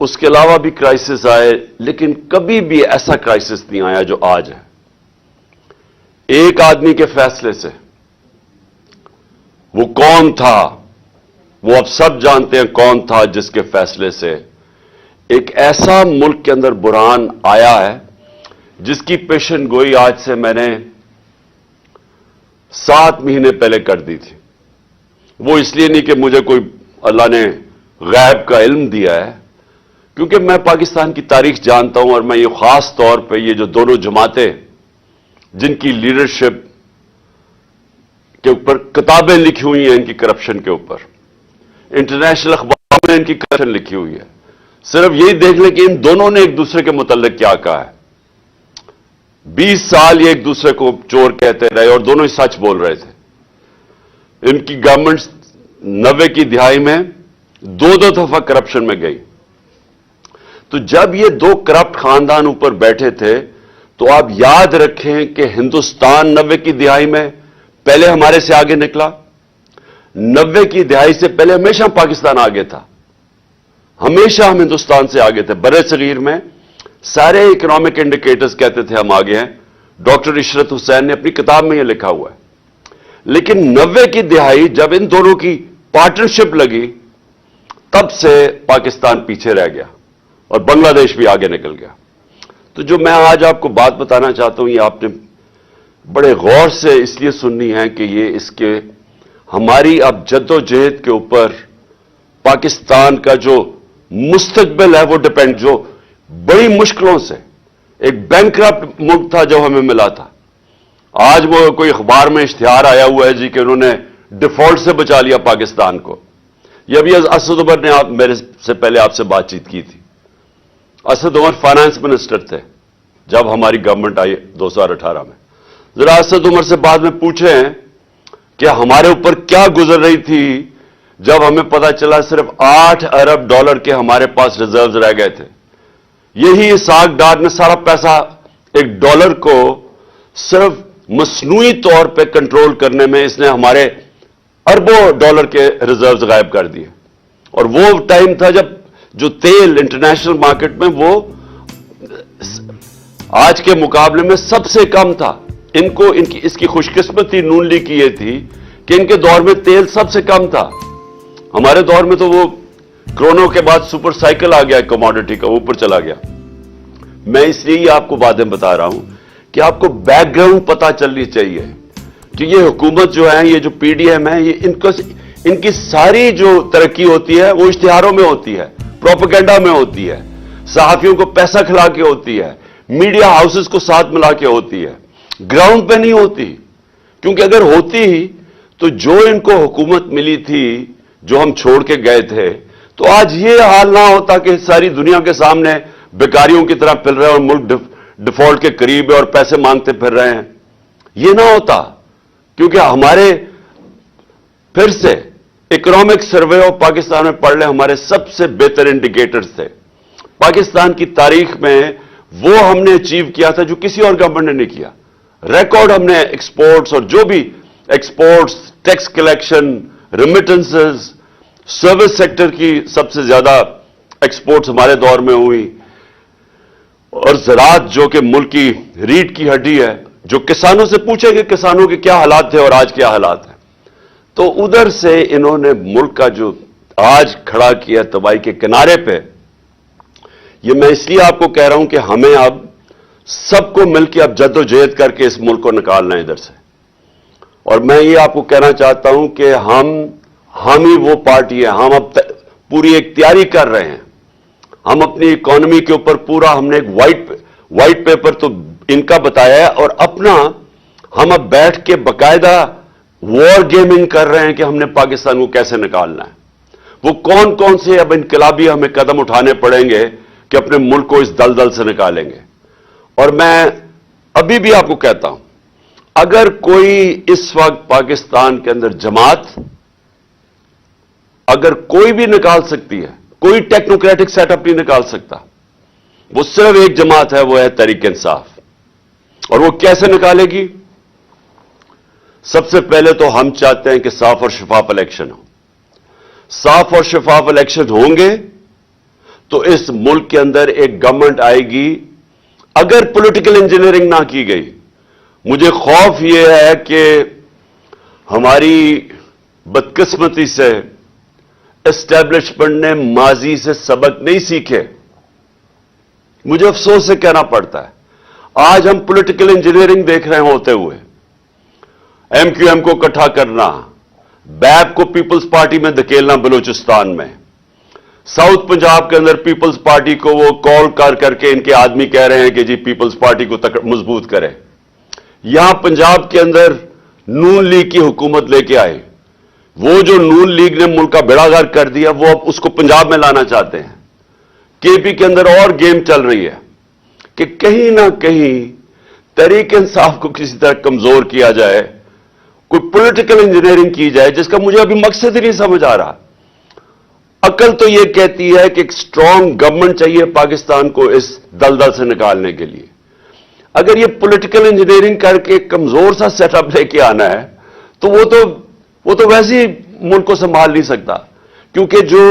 اس کے علاوہ بھی کرائسس آئے، لیکن کبھی بھی ایسا کرائسس نہیں آیا جو آج ہے۔ ایک آدمی کے فیصلے سے، وہ کون تھا؟ وہ اب سب جانتے ہیں کون تھا جس کے فیصلے سے ایک ایسا ملک کے اندر بحران آیا ہے جس کی پیشن گوئی آج سے میں نے 7 مہینے پہلے کر دی تھی۔ وہ اس لیے نہیں کہ مجھے کوئی اللہ نے غیب کا علم دیا ہے، کیونکہ میں پاکستان کی تاریخ جانتا ہوں، اور میں یہ خاص طور پہ یہ جو دونوں جماعتیں جن کی لیڈرشپ کے اوپر کتابیں لکھی ہوئی ہیں ان کی کرپشن کے اوپر، انٹرنیشنل اخباروں میں ان کی کرپشن لکھی ہوئی ہے، صرف یہی دیکھ لیں کہ ان دونوں نے ایک دوسرے کے متعلق کیا کہا ہے۔ 20 سال یہ ایک دوسرے کو چور کہتے رہے اور دونوں ہی سچ بول رہے تھے۔ ان کی گورنمنٹ 90 کی دہائی میں 2 دفعہ کرپشن میں گئی۔ تو جب یہ 2 کرپٹ خاندان اوپر بیٹھے تھے تو آپ یاد رکھیں کہ ہندوستان 90 کی دہائی میں پہلے ہمارے سے آگے نکلا۔ 90 کی دہائی سے پہلے ہمیشہ پاکستان آگے تھا، ہمیشہ ہم ہندوستان سے آگے تھے۔ برِ صغیر میں سارے اکنامک انڈیکیٹرز کہتے تھے ہم آگے ہیں، ڈاکٹر عشرت حسین نے اپنی کتاب میں یہ لکھا ہوا ہے۔ لیکن 90 کی دہائی جب ان دونوں کی پارٹنرشپ لگی تب سے پاکستان پیچھے رہ گیا اور بنگلہ دیش بھی آگے نکل گیا۔ تو جو میں آج آپ کو بات بتانا چاہتا ہوں، یہ آپ نے بڑے غور سے اس لیے سننی ہے کہ یہ اس کے ہماری اب جد و جہد کے اوپر پاکستان کا جو مستقبل ہے وہ ڈپینڈ، جو بڑی مشکلوں سے ایک بینکرپٹ ملک تھا جو ہمیں ملا تھا، آج وہ کوئی اخبار میں اشتہار آیا ہوا ہے جی کہ انہوں نے ڈیفالٹ سے بچا لیا پاکستان کو۔ یہ ابھی اسد عمر نے میرے سے پہلے آپ سے بات چیت کی تھی۔ اسد عمر فائنانس منسٹر تھے جب ہماری گورنمنٹ آئی 2018 میں۔ ذرا اسد عمر سے بعد میں پوچھیں کہ ہمارے اوپر کیا گزر رہی تھی جب ہمیں پتا چلا صرف $8 ارب کے ہمارے پاس ریزروز رہ گئے تھے۔ یہی اسحاق ڈار نے سارا پیسہ $1 کو صرف مصنوعی طور پہ کنٹرول کرنے میں اس نے ہمارے اربوں ڈالر کے ریزروز غائب کر دیے۔ اور وہ ٹائم تھا جب جو تیل انٹرنیشنل مارکیٹ میں وہ آج کے مقابلے میں سب سے کم تھا۔ اس کی خوش قسمتی نون لیگ کی یہ تھی کہ ان کے دور میں تیل سب سے کم تھا۔ ہمارے دور میں تو وہ کرونا کے بعد سپر سائیکل آ گیا کموڈٹی کا، اوپر چلا گیا۔ میں اس لیے ہی آپ کو باتیں بتا رہا ہوں کہ آپ کو بیک گراؤنڈ پتا چلنی چاہیے کہ یہ حکومت جو ہے، یہ جو پی ڈی ایم ہے، یہ ان کی ساری جو ترقی ہوتی ہے وہ اشتہاروں میں ہوتی ہے، پروپیگنڈا میں ہوتی ہے، صحافیوں کو پیسہ کھلا کے ہوتی ہے، میڈیا ہاؤسز کو ساتھ ملا کے ہوتی ہے، گراؤنڈ پہ نہیں ہوتی۔ کیونکہ اگر ہوتی ہی تو جو ان کو حکومت ملی تھی، جو ہم چھوڑ کے گئے تھے، تو آج یہ حال نہ ہوتا کہ ساری دنیا کے سامنے بیکاریوں کی طرح پھر رہے ہیں اور ملک ڈیفالٹ کے قریب ہے اور پیسے مانگتے پھر رہے ہیں۔ یہ نہ ہوتا، کیونکہ ہمارے پھر سے اکنامک سروے آف پاکستان میں پڑھ لیں، ہمارے سب سے بہتر انڈیکیٹرز تھے پاکستان کی تاریخ میں۔ وہ ہم نے اچیو کیا تھا جو کسی اور گورنمنٹ نے نہیں کیا۔ ریکارڈ ہم نے ایکسپورٹس اور جو بھی exports, tax collection, remittances, service sector کی سب سے زیادہ ایکسپورٹس ہمارے دور میں ہوئی، اور زراعت جو کہ ملک کی ریڑھ کی ہڈی ہے، جو کسانوں سے پوچھیں کہ کسانوں کے کیا حالات تھے اور آج کیا حالات ہیں، تو ادھر سے انہوں نے ملک کا جو آج کھڑا کیا تباہی کے کنارے پہ۔ یہ میں اس لیے آپ کو کہہ رہا ہوں کہ ہمیں اب سب کو مل کے اب جد و جہد کر کے اس ملک کو نکالنا ہے ادھر سے۔ اور میں یہ آپ کو کہنا چاہتا ہوں کہ ہم ہی وہ پارٹی ہے، ہم اب پوری ایک تیاری کر رہے ہیں۔ ہم اپنی اکانومی کے اوپر پورا ہم نے ایک وائٹ پیپر تو ان کا بتایا ہے، اور اپنا ہم اب بیٹھ کے باقاعدہ وار گیمنگ کر رہے ہیں کہ ہم نے پاکستان کو کیسے نکالنا ہے۔ وہ کون سے اب انقلابی ہمیں قدم اٹھانے پڑیں گے کہ اپنے ملک کو اس دلدل سے نکالیں گے۔ اور میں ابھی بھی آپ کو کہتا ہوں، اگر کوئی اس وقت پاکستان کے اندر جماعت اگر کوئی بھی نکال سکتی ہے، کوئی ٹیکنوکریٹک سیٹ اپ نہیں نکال سکتا، وہ صرف ایک جماعت ہے، وہ ہے تحریک انصاف۔ اور وہ کیسے نکالے گی؟ سب سے پہلے تو ہم چاہتے ہیں کہ صاف اور شفاف الیکشن ہو۔ صاف اور شفاف الیکشن ہوں گے تو اس ملک کے اندر ایک گورنمنٹ آئے گی اگر پولیٹیکل انجینئرنگ نہ کی گئی. مجھے خوف یہ ہے کہ ہماری بدقسمتی سے اسٹیبلشمنٹ نے ماضی سے سبق نہیں سیکھے. مجھے افسوس سے کہنا پڑتا ہے آج ہم پولیٹیکل انجینئرنگ دیکھ رہے ہوتے ہوئے ایم کیو ایم کو اکٹھا کرنا, بیپ کو پیپلز پارٹی میں دھکیلنا بلوچستان میں, ساؤتھ پنجاب کے اندر پیپلز پارٹی کو وہ کال کر کے ان کے آدمی کہہ رہے ہیں کہ جی پیپلز پارٹی کو مضبوط کرے. یہاں پنجاب کے اندر نون لیگ کی حکومت لے کے آئے, وہ جو نون لیگ نے ملک کا بیڑا غرق کر دیا وہ اب اس کو پنجاب میں لانا چاہتے ہیں. کے پی کے اندر اور گیم چل رہی ہے کہ کہیں نہ کہیں تحریک انصاف کو کسی طرح کمزور کیا جائے, کوئی پولیٹیکل انجینئرنگ کی جائے جس کا مجھے ابھی مقصد ہی نہیں سمجھ آ رہا. عقل تو یہ کہتی ہے کہ ایک اسٹرانگ گورنمنٹ چاہیے پاکستان کو اس دلدل سے نکالنے کے لیے. اگر یہ پولیٹیکل انجینئرنگ کر کے کمزور سا سیٹ اپ لے کے آنا ہے تو وہ تو ویسے ہی ملک کو سنبھال نہیں سکتا, کیونکہ جو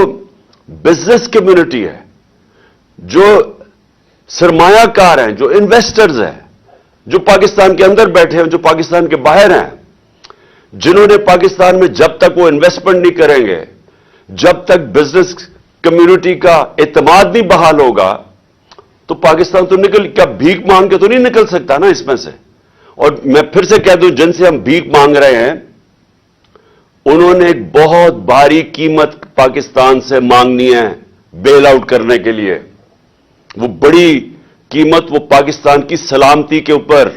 بزنس کمیونٹی ہے, جو سرمایہ کار ہیں, جو انویسٹرز ہیں, جو پاکستان کے اندر بیٹھے ہیں, جو پاکستان کے باہر ہیں, جنہوں نے پاکستان میں جب تک وہ انویسٹمنٹ نہیں کریں گے, جب تک بزنس کمیونٹی کا اعتماد نہیں بحال ہوگا تو پاکستان تو کیا بھیک مانگ کے تو نہیں نکل سکتا نا اس میں سے. اور میں پھر سے کہہ دوں جن سے ہم بھیک مانگ رہے ہیں انہوں نے ایک بہت بھاری قیمت پاکستان سے مانگنی ہے بیل آؤٹ کرنے کے لیے. وہ بڑی قیمت وہ پاکستان کی سلامتی کے اوپر,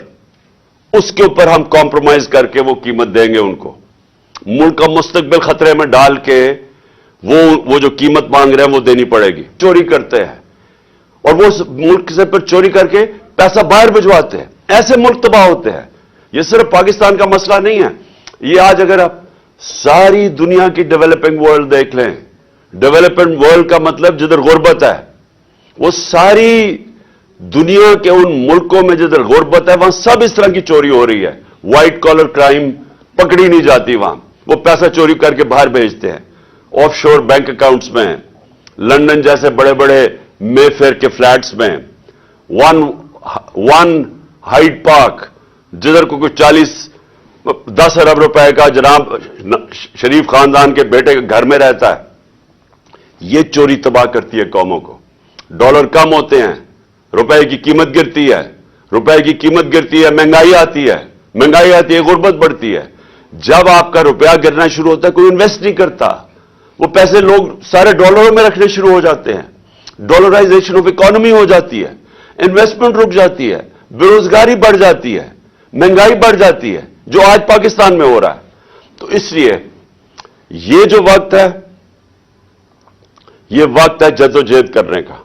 اس کے اوپر ہم کمپرومائز کر کے وہ قیمت دیں گے ان کو. ملک کا مستقبل خطرے میں ڈال کے وہ جو قیمت مانگ رہے ہیں وہ دینی پڑے گی. چوری کرتے ہیں اور وہ ملک سے پھر چوری کر کے پیسہ باہر بھجواتے ہیں. ایسے ملک تباہ ہوتے ہیں. یہ صرف پاکستان کا مسئلہ نہیں ہے. یہ آج اگر آپ ساری دنیا کی ڈیولپنگ ورلڈ دیکھ لیں, ڈیولپنگ ورلڈ کا مطلب جدھر غربت ہے, وہ ساری دنیا کے ان ملکوں میں جدھر غربت ہے وہاں سب اس طرح کی چوری ہو رہی ہے. وائٹ کالر کرائم پکڑی نہیں جاتی وہاں, وہ پیسہ چوری کر کے باہر بھیجتے ہیں, آف شور بینک اکاؤنٹس میں, لندن جیسے بڑے بڑے مے فیئر کے فلیٹس میں, ون ہائیڈ پارک جدھر کو کوئی 10 ارب روپے کا جناب شریف خاندان کے بیٹے کے گھر میں رہتا ہے. یہ چوری تباہ کرتی ہے قوموں کو. ڈالر کم ہوتے ہیں, روپے کی قیمت گرتی ہے, روپے کی قیمت گرتی ہے, مہنگائی آتی ہے, غربت بڑھتی ہے. جب آپ کا روپیہ گرنا شروع ہوتا ہے کوئی انویسٹ نہیں کرتا, وہ پیسے لوگ سارے ڈالروں میں رکھنے شروع ہو جاتے ہیں, ڈالرائزیشن آف اکانومی ہو جاتی ہے, انویسٹمنٹ رک جاتی ہے, بے روزگاری بڑھ جاتی ہے, مہنگائی بڑھ جاتی ہے, جو آج پاکستان میں ہو رہا ہے. تو اس لیے یہ جو وقت ہے یہ وقت ہے جدوجہد کرنے کا.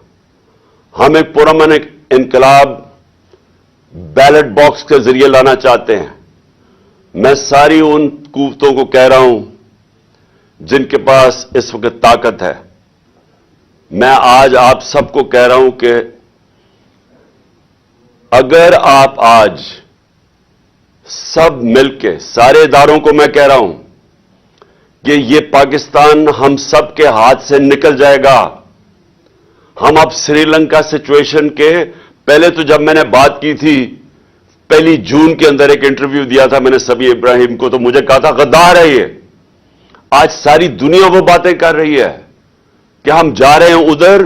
ہم ایک پرامن انقلاب بیلٹ باکس کے ذریعے لانا چاہتے ہیں. میں ساری ان قوتوں کو کہہ رہا ہوں جن کے پاس اس وقت طاقت ہے, میں آج آپ سب کو کہہ رہا ہوں کہ اگر آپ آج سب مل کے, سارے اداروں کو میں کہہ رہا ہوں کہ یہ پاکستان ہم سب کے ہاتھ سے نکل جائے گا. ہم اب سری لنکا سچویشن کے پہلے تو جب میں نے بات کی تھی 1 جون کے اندر ایک انٹرویو دیا تھا میں نے سبی ابراہیم کو, تو مجھے کہا تھا غدار ہے یہ. آج ساری دنیا وہ باتیں کر رہی ہے کہ ہم جا رہے ہیں ادھر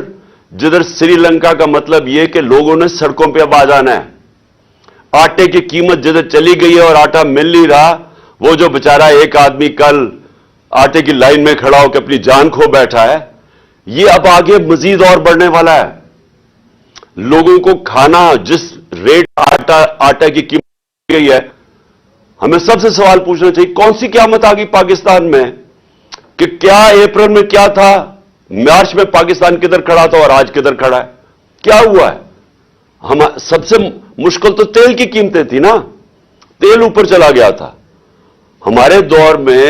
جدھر سری لنکا کا مطلب یہ کہ لوگوں نے سڑکوں پہ اب آ جانا ہے. آٹے کی قیمت جدھر چلی گئی ہے اور آٹا مل نہیں رہا, وہ جو بیچارہ ایک آدمی کل آٹے کی لائن میں کھڑا ہو کے اپنی جان کھو بیٹھا ہے, یہ اب آگے مزید اور بڑھنے والا ہے. لوگوں کو کھانا جس ریٹ آٹا کی قیمت گئی ہے, ہمیں سب سے سوال پوچھنا چاہیے کون سی قیامت آ گئی پاکستان میں کہ کیا اپریل میں کیا تھا, مارچ میں پاکستان کدھر کھڑا تھا اور آج کدھر کھڑا ہے, کیا ہوا ہے. ہم سب سے مشکل تو تیل کی قیمتیں تھی نا, تیل اوپر چلا گیا تھا. ہمارے دور میں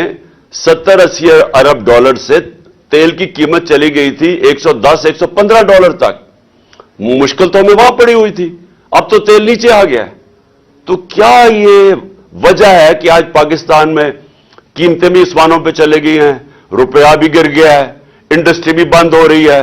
70-80 ارب ڈالر سے تیل کی قیمت چلی گئی تھی $110-115 تک. مشکل تو ہمیں وہاں پڑی ہوئی تھی, اب تو تیل نیچے آ گیا ہے. تو کیا یہ وجہ ہے کہ آج پاکستان میں قیمتیں بھی آسمانوں پہ چلے گئی ہیں, روپیہ بھی گر گیا ہے, انڈسٹری بھی بند ہو رہی ہے,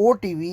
OTV